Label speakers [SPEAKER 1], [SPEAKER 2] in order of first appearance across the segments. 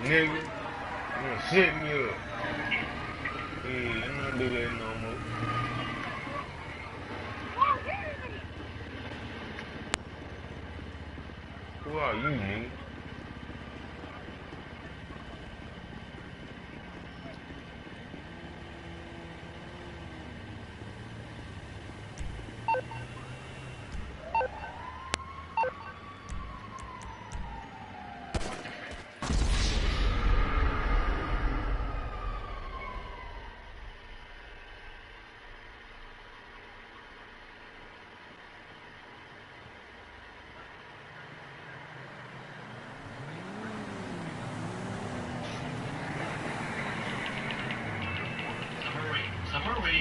[SPEAKER 1] Nigga, you gonna set me up. Yeah, I'm not do that no more. Who are you, nigga?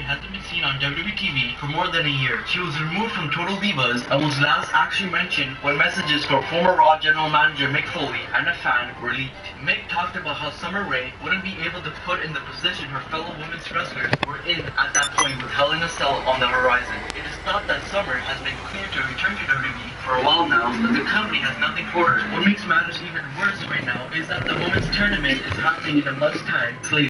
[SPEAKER 2] Hasn't been seen on WWE TV for more than a year. She was removed from Total Divas and was last actually mentioned when messages for former Raw General Manager Mick Foley and a fan were leaked. Mick talked about how Summer Rae wouldn't be able to put in the position her fellow women's wrestlers were in at that point with Hell in a Cell on the horizon. It is thought that Summer has been cleared to return to WWE for a while now, but the company has nothing for her. What makes matters even worse right now is that the women's tournament is happening in a month's time later.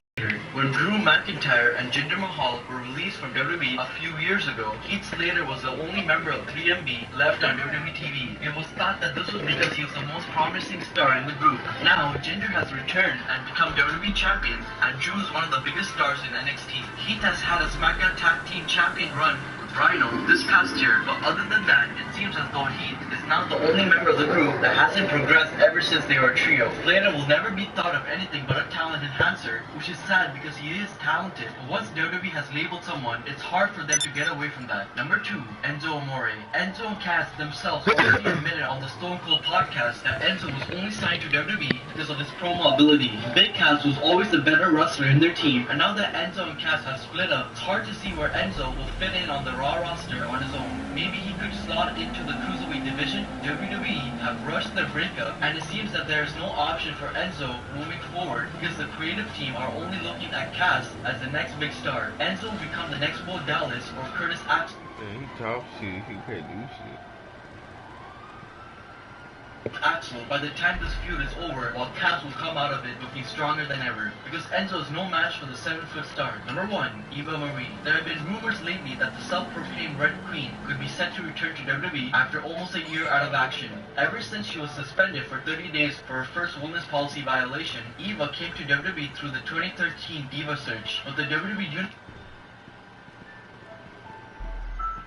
[SPEAKER 2] When Drew McIntyre and Jinder Mahal were released from WWE a few years ago, Heath Slater was the only member of 3MB left on WWE TV. It was thought that this was because he was the most promising star in the group. Now, Jinder has returned and become WWE champion, and Drew is one of the biggest stars in NXT. Heath has had a SmackDown Tag Team Champion run with Rhino this past year, but other than that, it seems as though Heath is now the only member of the group that hasn't progressed ever since they were a trio. Slater will never be thought of anything but a talent enhancer, which is sad because he is talented, but once WWE has labeled someone, it's hard for them to get away from that. Number 2, Enzo Amore. Enzo and Cass themselves already admitted on the Stone Cold podcast that Enzo was only signed to WWE because of his promo ability. Big Cass was always the better wrestler in their team, and now that Enzo and Cass have split up, it's hard to see where Enzo will fit in on the Raw roster on his own. Maybe he could slot into the Cruiserweight division. WWE have rushed their breakup, and it seems that there is no option for Enzo moving forward because the creative team are only looking at Cass as the next big star. Enzo will become the next Bo Dallas or Curtis Axel.
[SPEAKER 1] Man, he talk shit, he can't do shit.
[SPEAKER 2] Axel, by the time this feud is over, while Cass will come out of it looking stronger than ever, because Enzo is no match for the 7-foot star. Number 1, Eva Marie. There have been rumors lately that the self-proclaimed Red Queen could be set to return to WWE after almost a year out of action. Ever since she was suspended for 30 days for her first women's policy violation, Eva came to WWE through the 2013 Diva Search, but the WWE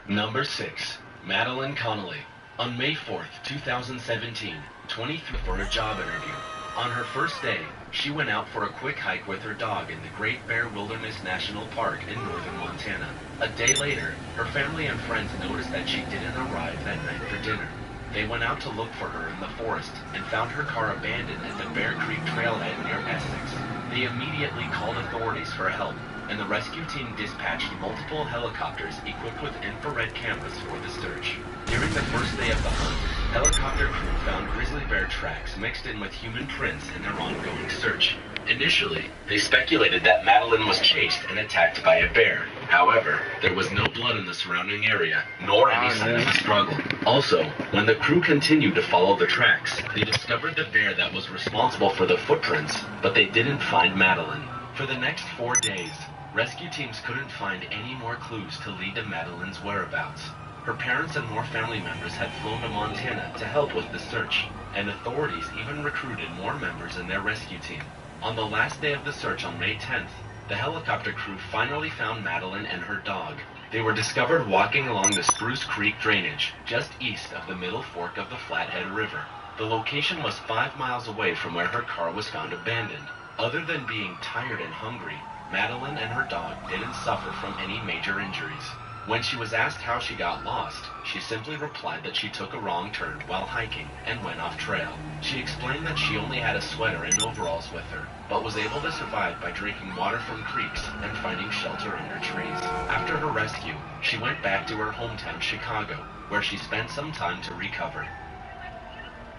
[SPEAKER 3] Number 6. Madeline Connolly. On May 4th, 2017, 23 for a job interview. On her first day, she went out for a quick hike with her dog in the Great Bear Wilderness National Park in northern Montana. A day later, her family and friends noticed that she didn't arrive that night for dinner. They went out to look for her in the forest and found her car abandoned at the Bear Creek trailhead near Essex. They immediately called authorities for help, and the rescue team dispatched multiple helicopters equipped with infrared cameras for the search. During the first day of the hunt, helicopter crew found grizzly bear tracks mixed in with human prints in their ongoing search. Initially, they speculated that Madeline was chased and attacked by a bear. However, there was no blood in the surrounding area, nor any sign of a struggle. Also, when the crew continued to follow the tracks, they discovered the bear that was responsible for the footprints, but they didn't find Madeline. For the next 4 days, rescue teams couldn't find any more clues to lead to Madeline's whereabouts. Her parents and more family members had flown to Montana to help with the search, and authorities even recruited more members in their rescue team. On the last day of the search on May 10th, the helicopter crew finally found Madeline and her dog. They were discovered walking along the Spruce Creek drainage, just east of the middle fork of the Flathead River. The location was 5 miles away from where her car was found abandoned. Other than being tired and hungry, Madeline and her dog didn't suffer from any major injuries. When she was asked how she got lost, she simply replied that she took a wrong turn while hiking and went off trail. She explained that she only had a sweater and overalls with her, but was able to survive by drinking water from creeks and finding shelter under trees. After her rescue, she went back to her hometown, Chicago, where she spent some time to recover.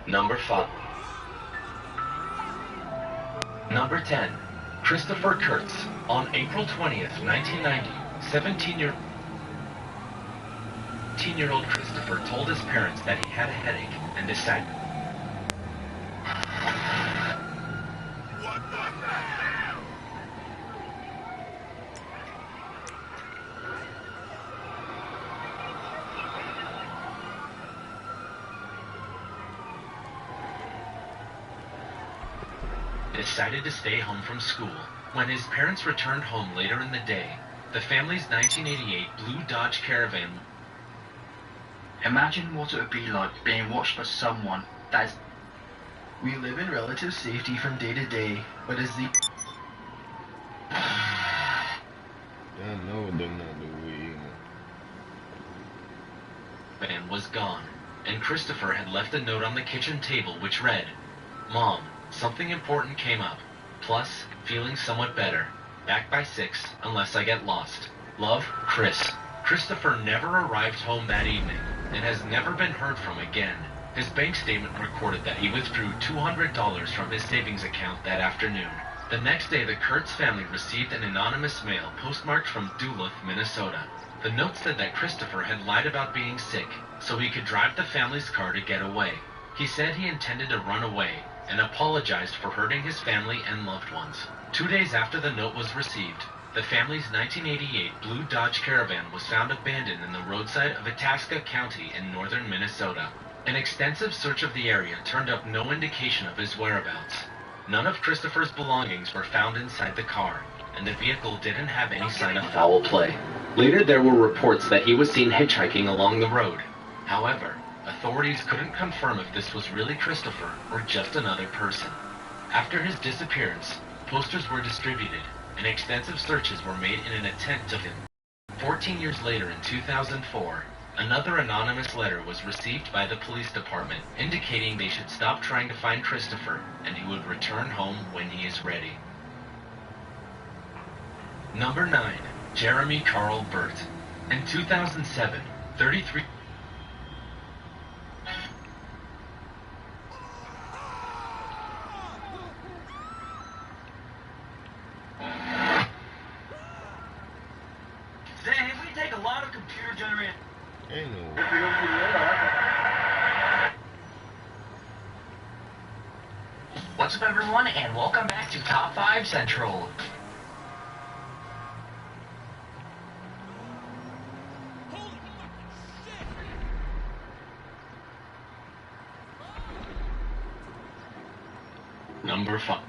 [SPEAKER 3] Number 5. Number 10. Christopher Kurtz. On April 20th, 1990, 17-year-old Christopher told his parents that he had a headache and decided to stay home from school. When his parents returned home later in the day, the family's 1988 blue Dodge Caravan.
[SPEAKER 2] Imagine what it would be like being watched by someone that is...
[SPEAKER 4] We live in relative safety from day to day, but as the...
[SPEAKER 1] I know they're not the way.
[SPEAKER 3] Van was gone, and Christopher had left a note on the kitchen table which read, "Mom, something important came up. Plus, feeling somewhat better. Back by 6, unless I get lost. Love, Chris." Christopher never arrived home that evening, and has never been heard from again. His bank statement recorded that he withdrew $200 from his savings account that afternoon. The next day, the Kurtz family received an anonymous mail postmarked from Duluth, Minnesota. The note said that Christopher had lied about being sick, so he could drive the family's car to get away. He said he intended to run away, and apologized for hurting his family and loved ones. 2 days after the note was received, the family's 1988 blue Dodge Caravan was found abandoned in the roadside of Itasca County in northern Minnesota. An extensive search of the area turned up no indication of his whereabouts. None of Christopher's belongings were found inside the car, and the vehicle didn't have any sign of foul play. Later there were reports that he was seen hitchhiking along the road. However, authorities couldn't confirm if this was really Christopher or just another person. After his disappearance, posters were distributed, and extensive searches were made in an attempt to him. 14 years later, in 2004, another anonymous letter was received by the police department indicating they should stop trying to find Christopher and he would return home when he is ready. Number 9. Jeremy Carl Burt. In 2007, 33...
[SPEAKER 1] Ain't no.
[SPEAKER 5] What's up, everyone, and welcome back to Top 5 Central.
[SPEAKER 3] Number 5.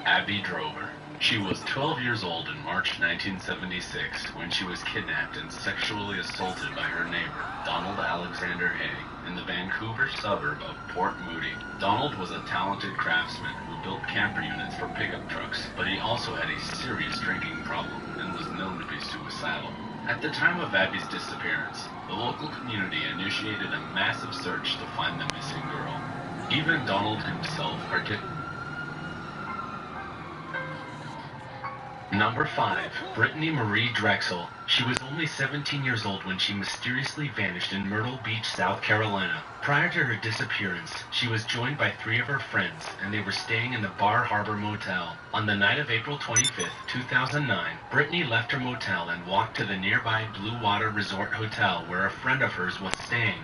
[SPEAKER 3] Abby Drover. She was 12 years old in March 1976 when she was kidnapped and sexually assaulted by her neighbor, Donald Alexander Hay, in the Vancouver suburb of Port Moody. Donald was a talented craftsman who built camper units for pickup trucks, but he also had a serious drinking problem and was known to be suicidal. At the time of Abby's disappearance, the local community initiated a massive search to find the missing girl. Even Donald himself participated. Number 5. Brittany Marie Drexel. She was only 17 years old when she mysteriously vanished in Myrtle Beach, South Carolina. Prior to her disappearance, she was joined by 3 of her friends, and they were staying in the Bar Harbor Motel. On the night of April 25, 2009, Brittany left her motel and walked to the nearby Blue Water Resort Hotel where a friend of hers was staying.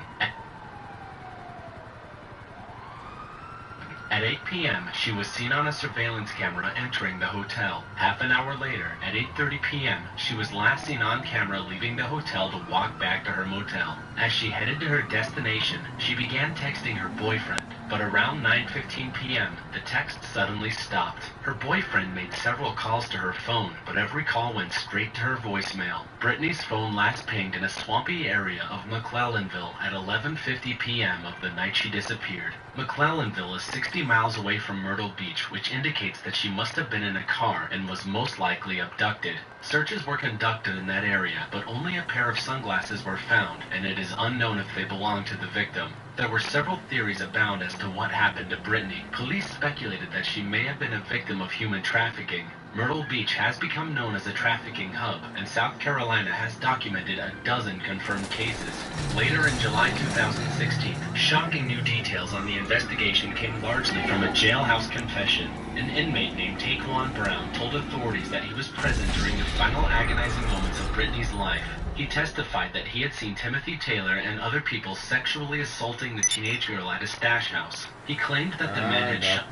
[SPEAKER 3] At 8 p.m., she was seen on a surveillance camera entering the hotel. Half an hour later, at 8:30 p.m., she was last seen on camera leaving the hotel to walk back to her motel. As she headed to her destination, she began texting her boyfriend, but around 9:15 p.m., the text suddenly stopped. Her boyfriend made several calls to her phone, but every call went straight to her voicemail. Brittany's phone last pinged in a swampy area of McClellanville at 11:50 p.m. of the night she disappeared. McClellanville is 60 miles away from Myrtle Beach, which indicates that she must have been in a car and was most likely abducted. Searches were conducted in that area, but only a pair of sunglasses were found, and it is unknown if they belonged to the victim. There were several theories abound as to what happened to Brittany. Police speculated that she may have been a victim of human trafficking. Myrtle Beach has become known as a trafficking hub, and South Carolina has documented a dozen confirmed cases. Later in July 2016, shocking new details on the investigation came largely from a jailhouse confession. An inmate named Taquan Brown told authorities that he was present during the final agonizing moments of Brittany's life. He testified that he had seen Timothy Taylor and other people sexually assaulting the teenage girl at a stash house. He claimed that the men had shot.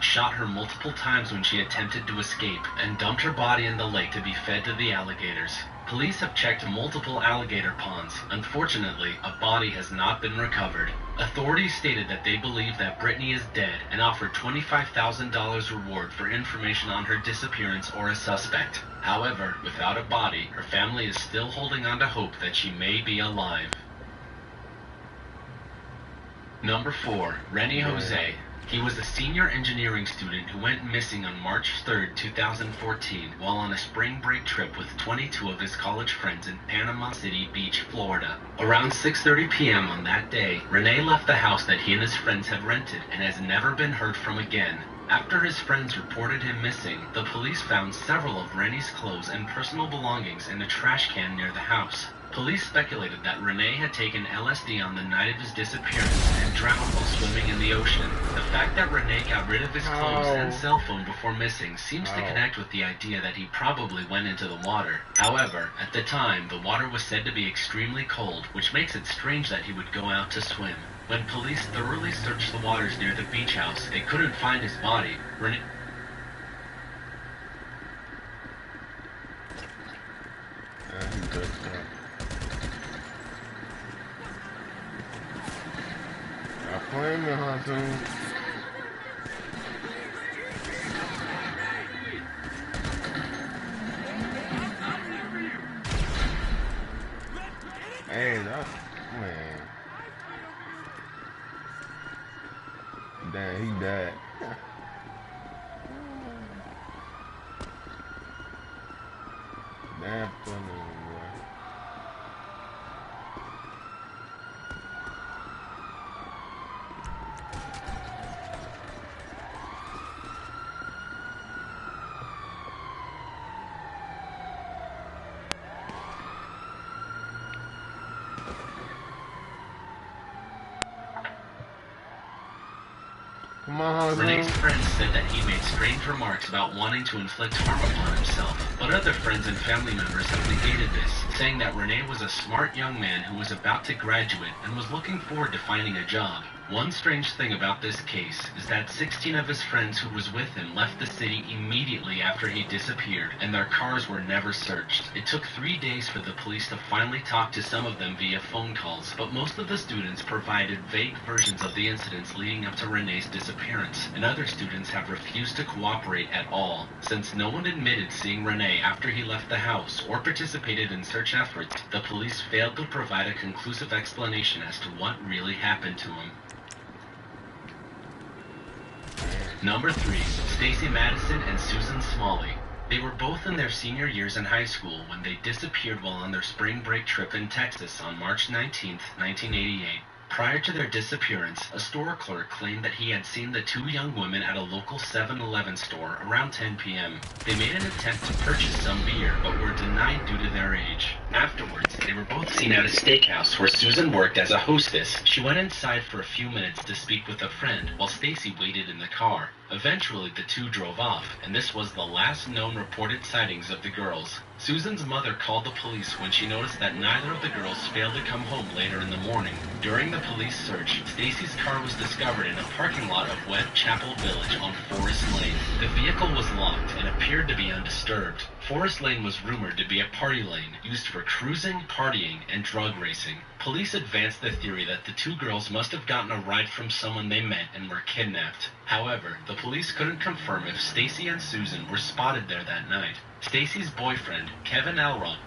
[SPEAKER 3] Shot her multiple times when she attempted to escape, and dumped her body in the lake to be fed to the alligators. Police have checked multiple alligator ponds. Unfortunately, a body has not been recovered. Authorities stated that they believe that Brittany is dead and offered $25,000 reward for information on her disappearance or a suspect. However, without a body, her family is still holding on to hope that she may be alive. Number 4. Rennie Jose. He was a senior engineering student who went missing on March 3, 2014, while on a spring break trip with 22 of his college friends in Panama City Beach, Florida. Around 6:30 p.m. on that day, Rennie left the house that he and his friends had rented and has never been heard from again. After his friends reported him missing, the police found several of Rennie's clothes and personal belongings in a trash can near the house. Police speculated that Rennie had taken LSD on the night of his disappearance and drowned while swimming in the ocean. The fact that Rennie got rid of his clothes and cell phone before missing seems to connect with the idea that he probably went into the water. However, at the time, the water was said to be extremely cold, which makes it strange that he would go out to swim. When police thoroughly searched the waters near the beach house, they couldn't find his body. Rennie...
[SPEAKER 1] flaming Hunter. Hey, that's man. Damn, he died. Damn funny, boy. Come on,
[SPEAKER 3] Renee's friends said that he made strange remarks about wanting to inflict harm upon himself, but other friends and family members have negated this, saying that Renee was a smart young man who was about to graduate and was looking forward to finding a job. One strange thing about this case is that 16 of his friends who was with him left the city immediately after he disappeared, and their cars were never searched. It took 3 days for the police to finally talk to some of them via phone calls, but most of the students provided vague versions of the incidents leading up to Renee's disappearance, and other students have refused to cooperate at all. Since no one admitted seeing Renee after he left the house or participated in search efforts, the police failed to provide a conclusive explanation as to what really happened to him. Number 3. Stacy Madison and Susan Smalley. They were both in their senior years in high school when they disappeared while on their spring break trip in Texas on March 19, 1988. Prior to their disappearance, a store clerk claimed that he had seen the two young women at a local 7-Eleven store around 10 p.m. They made an attempt to purchase some beer, but were denied due to their age. Afterwards, they were both seen at a steakhouse where Susan worked as a hostess. She went inside for a few minutes to speak with a friend, while Stacy waited in the car. Eventually, the two drove off, and this was the last known reported sightings of the girls. Susan's mother called the police when she noticed that neither of the girls failed to come home later in the morning. During the police search, Stacy's car was discovered in a parking lot of Webb Chapel Village on Forest Lane. The vehicle was locked and appeared to be undisturbed. Forest Lane was rumored to be a party lane used for cruising, partying, and drug racing. Police advanced the theory that the two girls must have gotten a ride from someone they met and were kidnapped. However, the police couldn't confirm if Stacy and Susan were spotted there that night. Stacy's boyfriend, Kevin Elrod,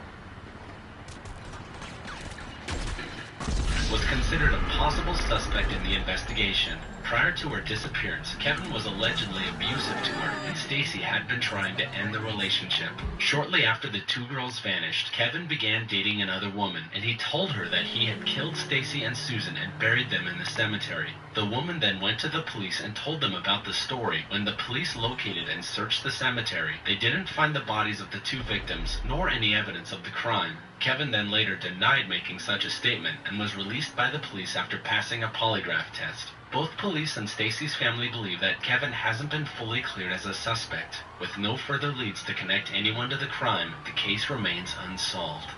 [SPEAKER 3] was considered a possible suspect in the investigation. Prior to her disappearance, Kevin was allegedly abusive to her, and Stacy had been trying to end the relationship. Shortly after the two girls vanished, Kevin began dating another woman, and he told her that he had killed Stacy and Susan and buried them in the cemetery. The woman then went to the police and told them about the story. When the police located and searched the cemetery, they didn't find the bodies of the two victims, nor any evidence of the crime. Kevin then later denied making such a statement and was released by the police after passing a polygraph test. Both police and Stacy's family believe that Kevin hasn't been fully cleared as a suspect. With no further leads to connect anyone to the crime, the case remains unsolved.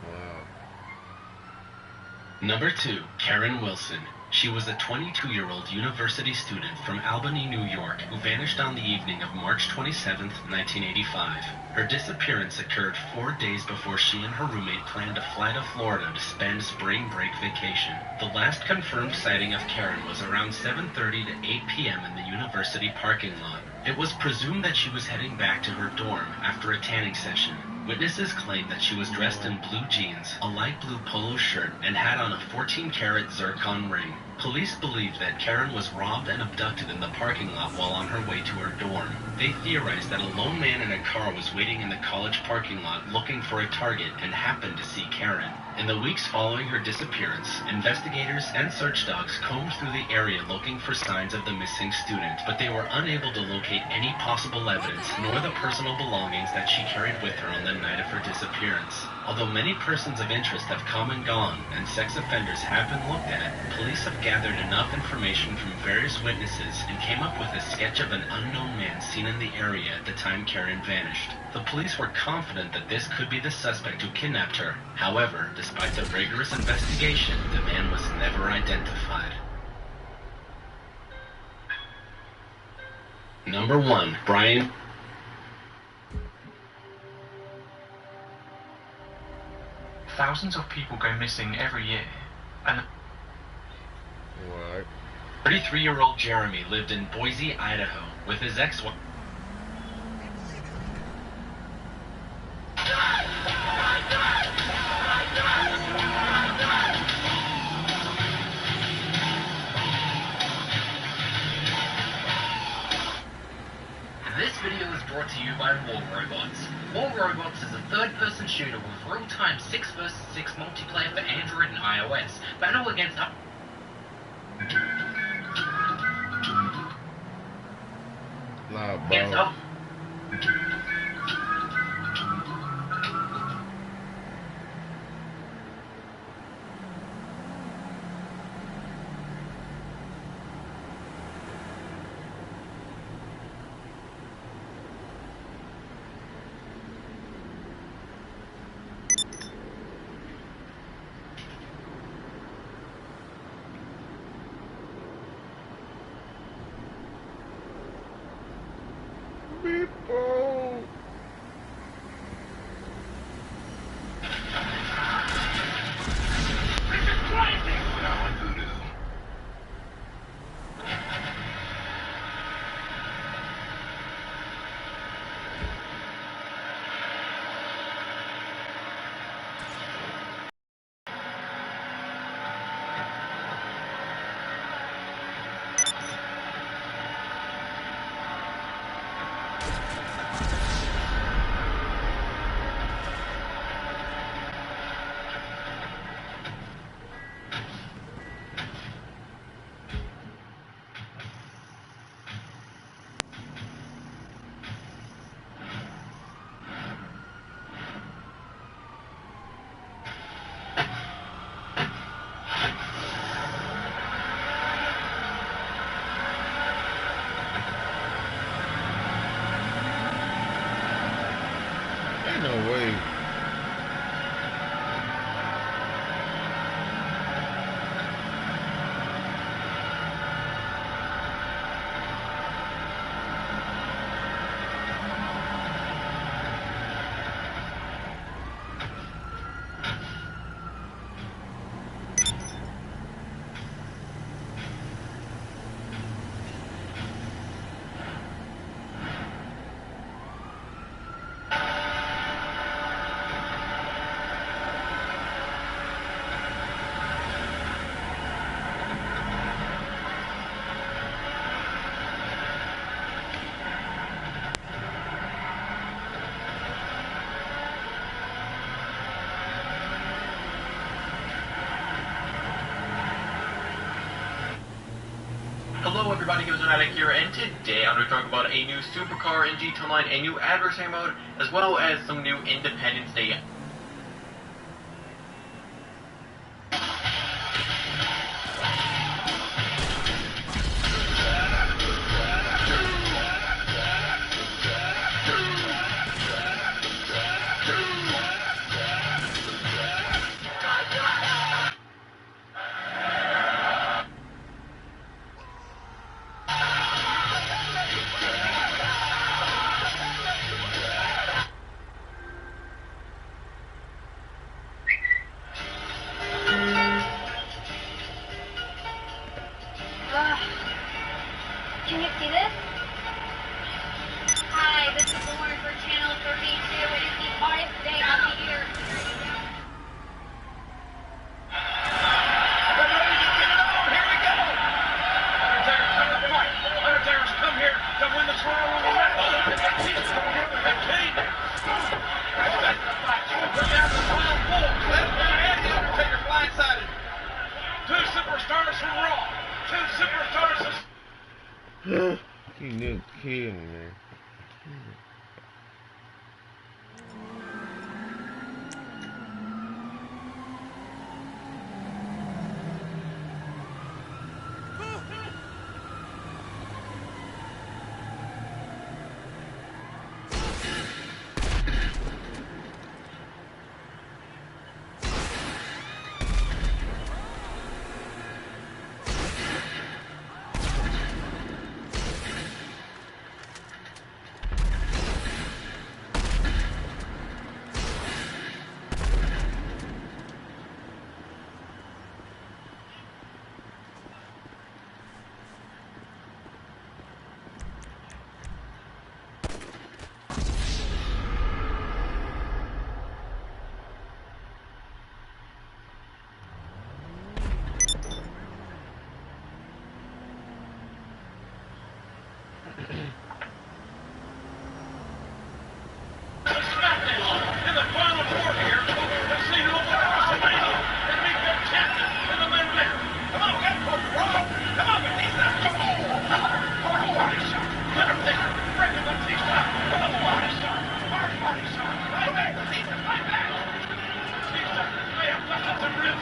[SPEAKER 1] Wow.
[SPEAKER 3] Number 2. Karen Wilson. She was a 22-year-old university student from Albany, New York, who vanished on the evening of March 27, 1985. Her disappearance occurred 4 days before she and her roommate planned to fly to Florida to spend spring break vacation. The last confirmed sighting of Karen was around 7:30 to 8 p.m. in the university parking lot. It was presumed that she was heading back to her dorm after a tanning session. Witnesses claim that she was dressed in blue jeans, a light blue polo shirt, and had on a 14-karat zircon ring. Police believe that Karen was robbed and abducted in the parking lot while on her way to her dorm. They theorized that a lone man in a car was waiting in the college parking lot looking for a target and happened to see Karen. In the weeks following her disappearance, investigators and search dogs combed through the area looking for signs of the missing student, but they were unable to locate any possible evidence nor the personal belongings that she carried with her on the night of her disappearance. Although many persons of interest have come and gone and sex offenders have been looked at, police have gathered enough information from various witnesses and came up with a sketch of an unknown man seen in the area at the time Karen vanished. The police were confident that this could be the suspect who kidnapped her. However, despite the rigorous investigation, the man was never identified. Number 1. Brian.
[SPEAKER 6] Thousands of people go missing every year, and
[SPEAKER 1] What?
[SPEAKER 3] 33-year-old Jeremy lived in Boise, Idaho, with his ex-wife.
[SPEAKER 5] This video is brought to you by War Robots. War Robots is a third-person shooter with real-time 6 vs 6 multiplayer for Android and iOS. Battle against
[SPEAKER 1] Nah,
[SPEAKER 5] against
[SPEAKER 1] bro. People. Ain't no way.
[SPEAKER 2] Hello everybody, Gizmonatic here, and today I'm going to talk about a new supercar in GT Online, a new adversary mode, as well as some new Independence Day.
[SPEAKER 6] Can you see this? Hi, this is Lauren for Channel 32. It is the hottest day of the year.
[SPEAKER 7] Undertakers, come here to win the Royal Rumble match. Put down the wild bull. And the Undertaker blindsided. 2 superstars from Raw. 2 superstars from...
[SPEAKER 1] He knew kidding, man.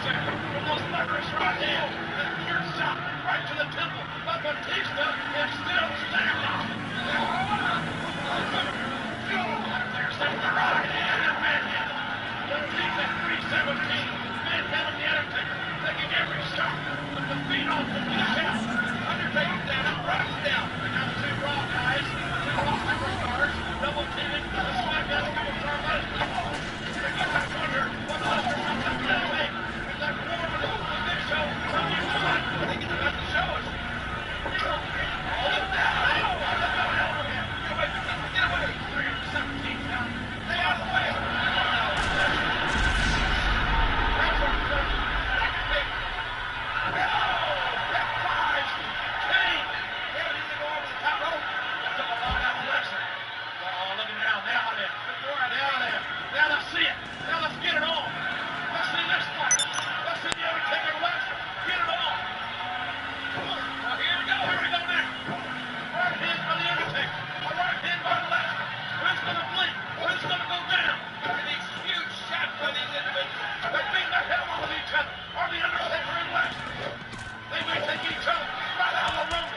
[SPEAKER 7] With those murderous right hands, and pure shot right to the temple. But Batista is still standing. There's the right hand and manhandle. Batista 317. Manhandle the Undertaker, taking every shot. With the feet off the count. Undertaker's down, Brock's down. And now the two Raw guys, the two Raw superstars, double teaming the SmackDown superstar Lesnar. I wonder what Lesnar comes up to that thing. Is that war with the Big Show? Tell me what. They get the best to show us. Get away. 317 now. Stay out of the way. Now let's see it. Now let's get it on. Let's see this fight. Let's see the Undertaker and Lesnar. Get it on. Well, here we go. Here we go now. Right hand by the Undertaker. A right hand by Lesnar. Who's going to blink? Who's going to go down? And these huge shots by these individuals. They beat the hell out of each other. Are the Undertaker and Lesnar? They may take each other right out of the rumble.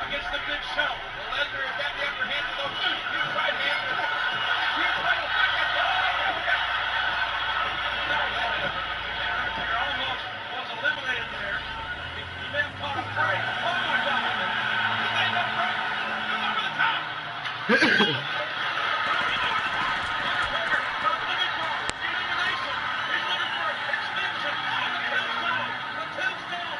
[SPEAKER 7] Against the Big Show. Well, Lesnar has got the upper hand with those huge right hands. Huge right Undertaker almost was eliminated there. He may have caught a prey. Oh my God! He made that break. He's over the top. Undertaker was looking for elimination. He's looking for extension on the tombstone. The tombstone.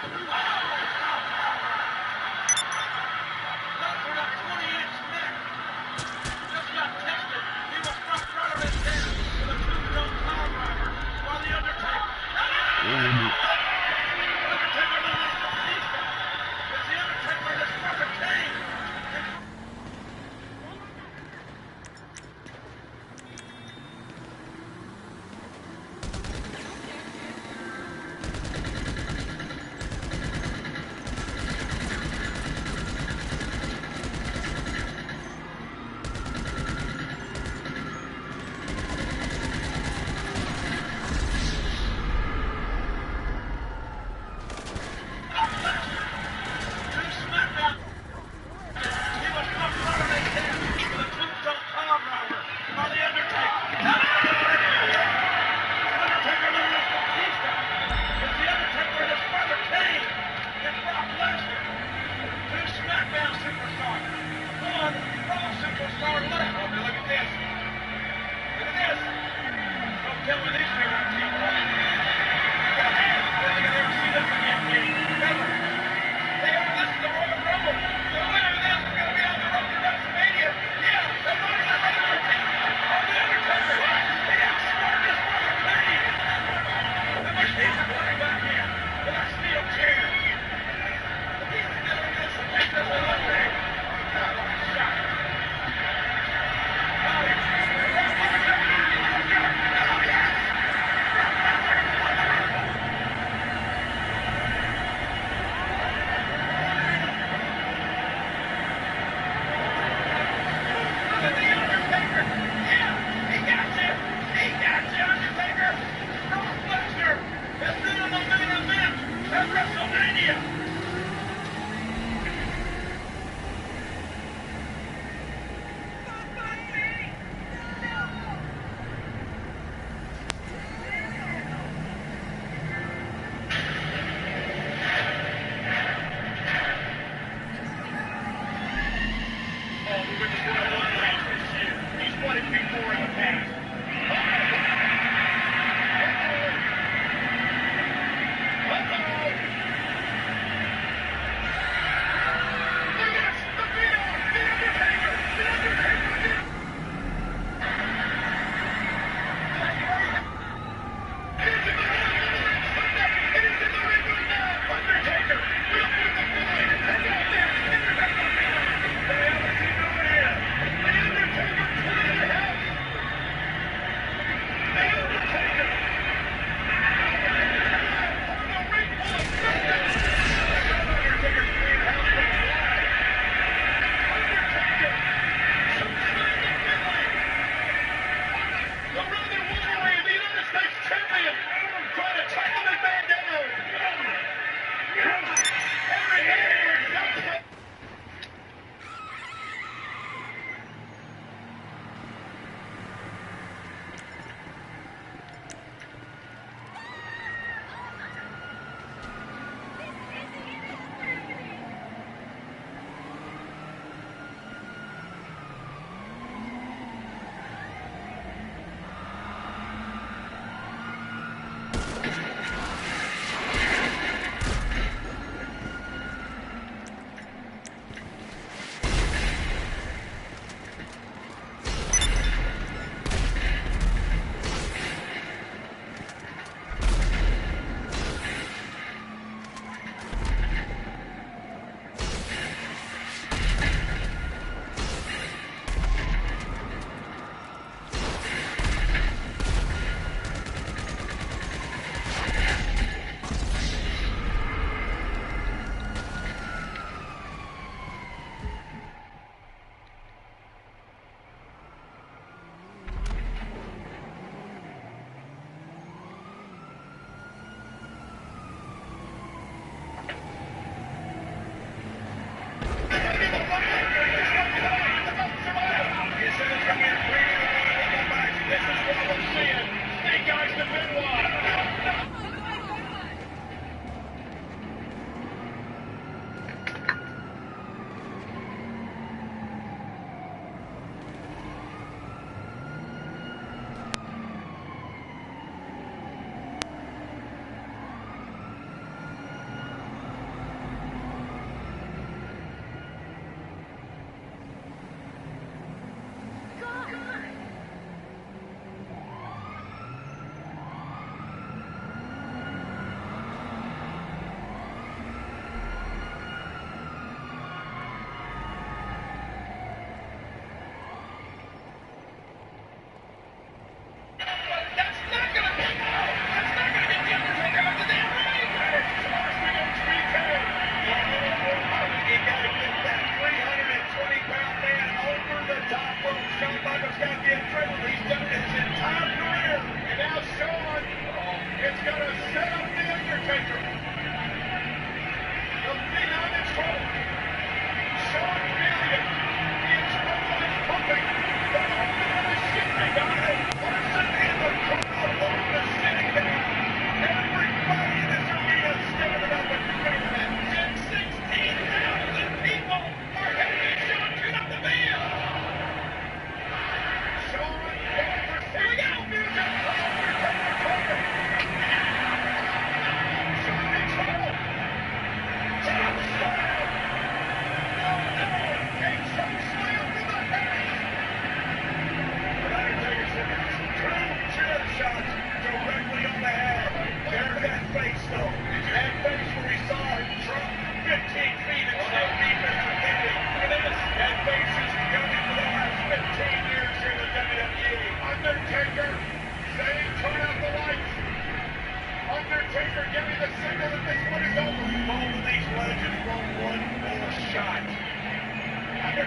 [SPEAKER 7] Lesnar got 20-inch neck. Just got tested. He was struck right on his head with a tombstone power driver by the Undertaker. Undertaker eliminates Batista. It's the Undertaker and his brother Kane.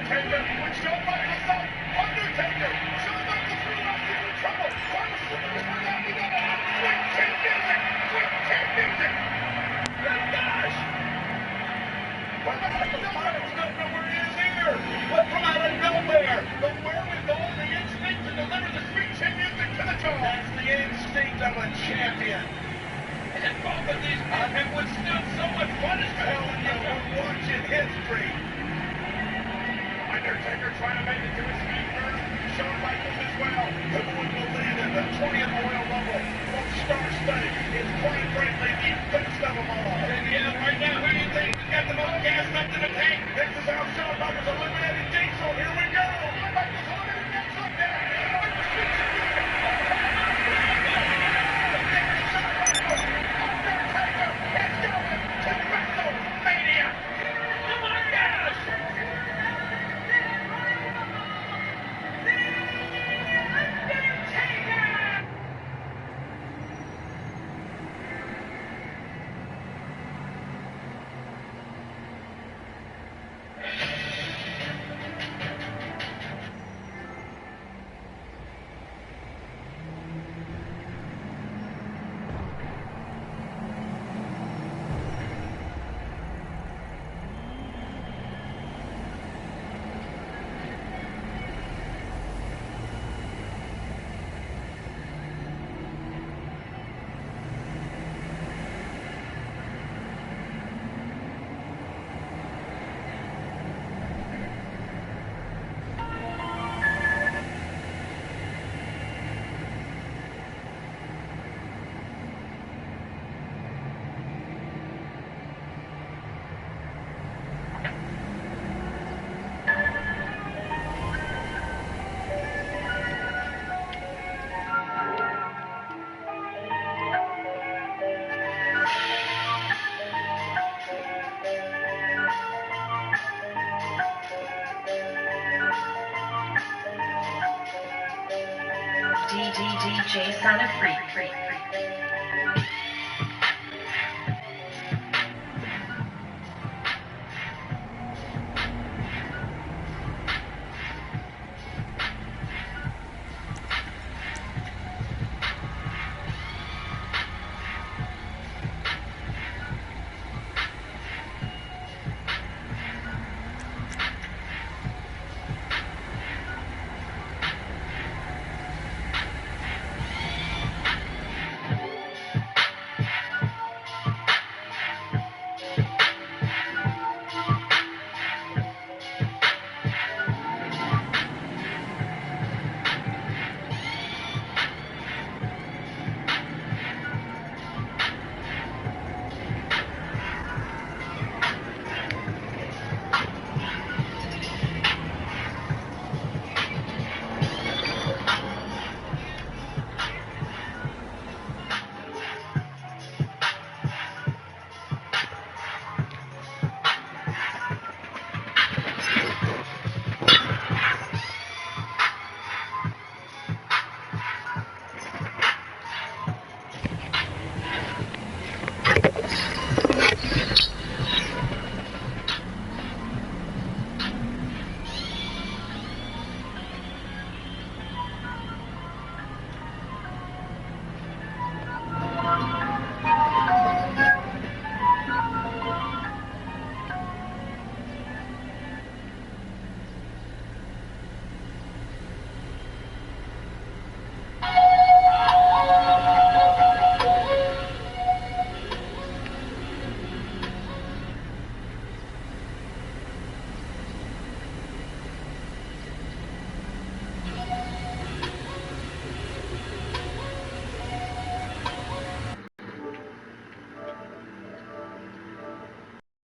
[SPEAKER 7] Undertaker with Shawn Michaels up. Undertaker. Shawn Michaels realizing in trouble. Trying to slip it for that. We got a quick chin music. Quick chin music. Good gosh. But the Michaels don't know where he is here. But from out of nowhere, the wherewithal, the instinct to deliver the sweet chin music to the jaw. That's the instinct of a champion. And both of these men have withstood so much punishment when you were watching history. Undertaker trying to make it to his feet first. Shawn Michaels as well. Who would believe it? The 20th Royal Rumble, most star-studded, is quite frankly the best of them all. And yeah, right now, who do you think has got the most gas left in the tank? This is how Shawn Michaels eliminated Diesel. Here we go. Shawn Michaels eliminated Diesel.
[SPEAKER 8] DJ Santa Freak.